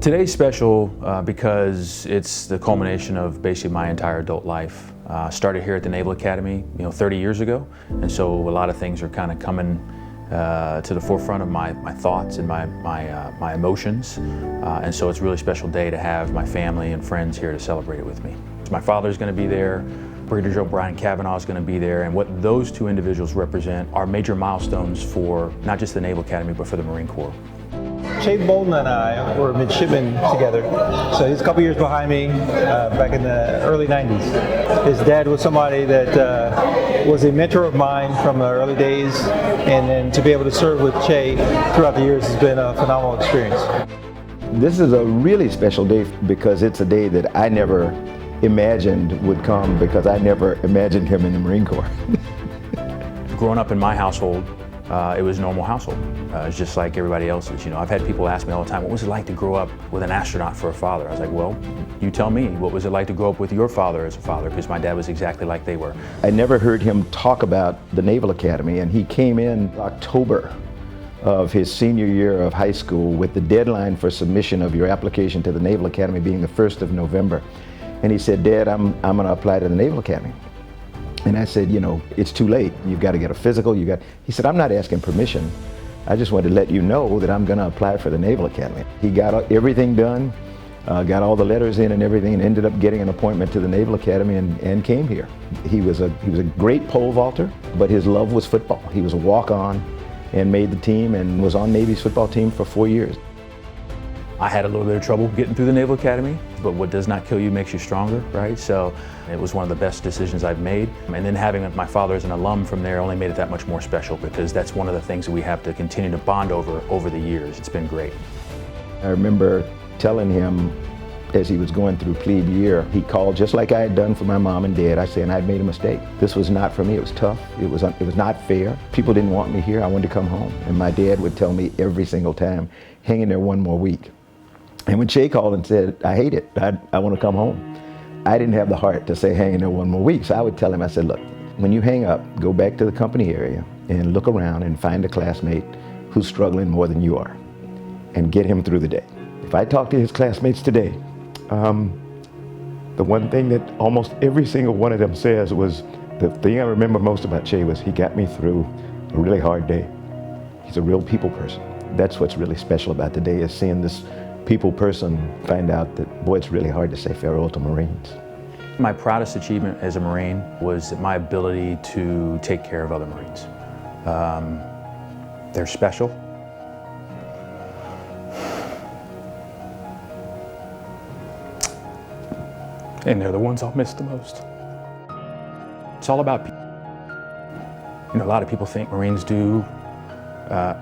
Today's special because it's the culmination of basically my entire adult life. Started here at the Naval Academy, 30 years ago, and so a lot of things are kind of coming to the forefront of my thoughts and my emotions, and so it's a really special day to have my family and friends here to celebrate it with me. My father's going to be there, Brigadier General Brian Cavanaugh is going to be there, and what those two individuals represent are major milestones for not just the Naval Academy, but for the Marine Corps. Ché Bolden and I were midshipmen together, so he's a couple years behind me, back in the early 90s. His dad was somebody that was a mentor of mine from the early days, and then to be able to serve with Ché throughout the years has been a phenomenal experience. This is a really special day because it's a day that I never imagined would come, because I never imagined him in the Marine Corps. Growing up in my household, it was a normal household. It's just like everybody else's. I've had people ask me all the time, what was it like to grow up with an astronaut for a father? I was like, well, you tell me, what was it like to grow up with your father as a father? Because my dad was exactly like they were. I never heard him talk about the Naval Academy, and he came in October of his senior year of high school with the deadline for submission of your application to the Naval Academy being the 1st of November. And he said, Dad, I'm going to apply to the Naval Academy. And I said, it's too late. You've got to get a physical. He said, I'm not asking permission. I just wanted to let you know that I'm going to apply for the Naval Academy. He got everything done, got all the letters in and everything, and ended up getting an appointment to the Naval Academy and came here. He was a great pole vaulter, but his love was football. He was a walk-on and made the team and was on Navy's football team for 4 years. I had a little bit of trouble getting through the Naval Academy, but what does not kill you makes you stronger, right? So it was one of the best decisions I've made. And then having my father as an alum from there only made it that much more special, because that's one of the things that we have to continue to bond over the years. It's been great. I remember telling him as he was going through plebe year, he called just like I had done for my mom and dad. I said, I'd made a mistake. This was not for me. It was tough. It was not fair. People didn't want me here. I wanted to come home. And my dad would tell me every single time, hang in there one more week. And when Ché called and said, I hate it, I want to come home, I didn't have the heart to say hang in there one more week. So I would tell him, I said, look, when you hang up, go back to the company area and look around and find a classmate who's struggling more than you are and get him through the day. If I talk to his classmates today, the one thing that almost every single one of them says was, the thing I remember most about Ché was he got me through a really hard day. He's a real people person. That's what's really special about the day, is seeing this people person find out that, boy, it's really hard to say farewell to Marines. My proudest achievement as a Marine was my ability to take care of other Marines. They're special. And they're the ones I'll miss the most. It's all about people. A lot of people think Marines do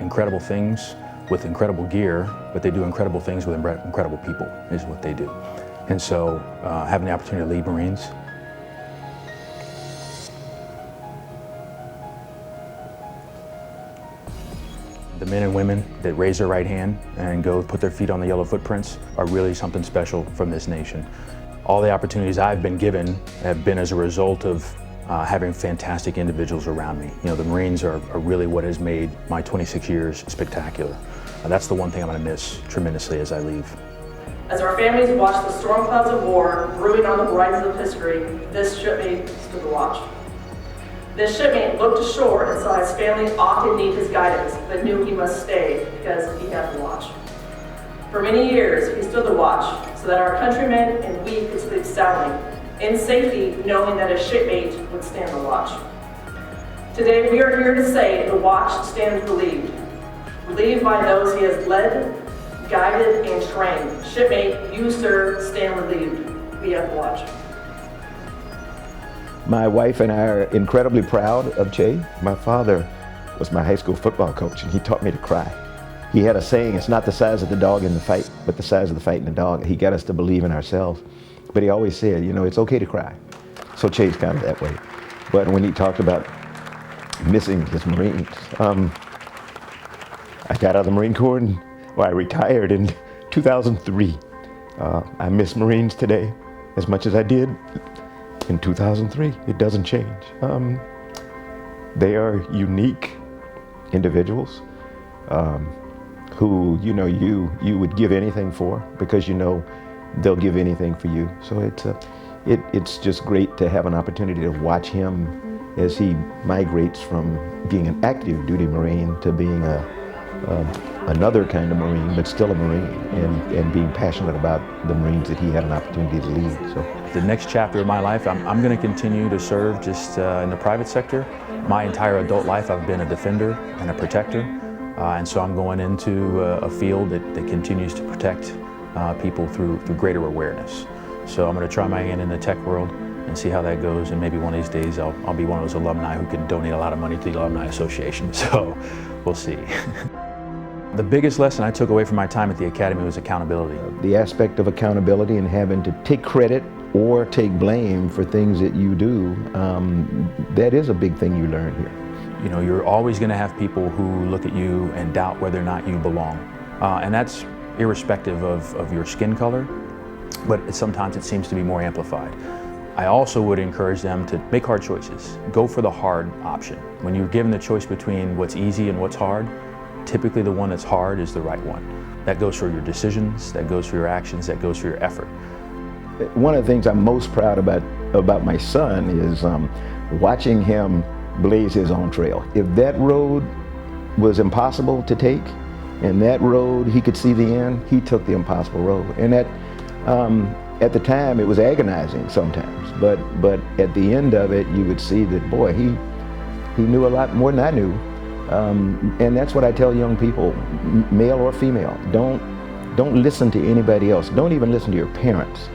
incredible things with incredible gear, but they do incredible things with incredible people, is what they do. And so having the opportunity to lead Marines, the men and women that raise their right hand and go put their feet on the yellow footprints are really something special from this nation. All the opportunities I've been given have been as a result of having fantastic individuals around me. The Marines are really what has made my 26 years spectacular. That's the one thing I'm going to miss tremendously as I leave. As our families watch the storm clouds of war brewing on the horizons of history, this shipmate stood the watch. This shipmate looked ashore and saw his family often need his guidance, but knew he must stay because he had the watch. For many years, he stood the watch so that our countrymen and we could sleep soundly, in safety, knowing that a shipmate would stand the watch. Today, we are here to say the watch stands relieved. Relieved by those he has led, guided, and trained. Shipmate, you, sir, stand relieved. We have the watch. My wife and I are incredibly proud of Ché. My father was my high school football coach, and he taught me to cry. He had a saying, it's not the size of the dog in the fight, but the size of the fight in the dog. He got us to believe in ourselves. But he always said, it's okay to cry. So Ché's kind of that way. But when he talked about missing his Marines, I got out of the Marine Corps, I retired in 2003. I miss Marines today as much as I did in 2003. It doesn't change. They are unique individuals who you would give anything for, because they'll give anything for you. So it's just great to have an opportunity to watch him as he migrates from being an active duty Marine to being another kind of Marine, but still a Marine, and being passionate about the Marines that he had an opportunity to lead. So the next chapter of my life, I'm going to continue to serve just in the private sector. My entire adult life, I've been a defender and a protector, and so I'm going into a field that continues to protect people through greater awareness. So I'm going to try my hand in the tech world and see how that goes, and maybe one of these days I'll be one of those alumni who can donate a lot of money to the Alumni Association. So we'll see. The biggest lesson I took away from my time at the Academy was accountability. The aspect of accountability and having to take credit or take blame for things that you do, that is a big thing you learn here. You're always going to have people who look at you and doubt whether or not you belong. And that's irrespective of your skin color, but sometimes it seems to be more amplified. I also would encourage them to make hard choices. Go for the hard option. When you're given the choice between what's easy and what's hard, typically the one that's hard is the right one. That goes for your decisions, that goes for your actions, that goes for your effort. One of the things I'm most proud about my son is watching him blaze his own trail. If that road was impossible to take, and that road he could see the end, he took the impossible road. And at the time it was agonizing sometimes, but at the end of it you would see that, boy, he knew a lot more than I knew. And that's what I tell young people, male or female. Don't listen to anybody else. Don't even listen to your parents.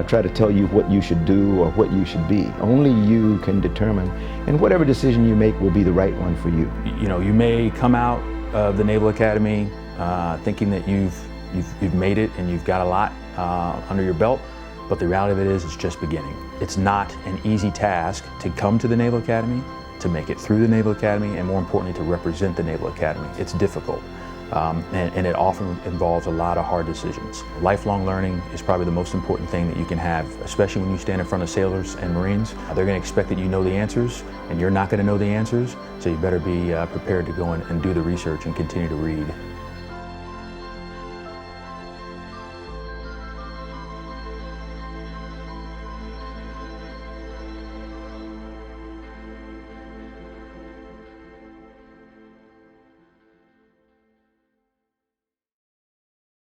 Try to tell you what you should do or what you should be. Only you can determine, and whatever decision you make will be the right one for you. You may come out of the Naval Academy thinking that you've made it and you've got a lot under your belt, but the reality of it is it's just beginning. It's not an easy task to come to the Naval Academy, to make it through the Naval Academy, and more importantly, to represent the Naval Academy. It's difficult, and it often involves a lot of hard decisions. Lifelong learning is probably the most important thing that you can have, especially when you stand in front of sailors and Marines. They're going to expect that you know the answers, and you're not going to know the answers, so you better be prepared to go in and do the research and continue to read.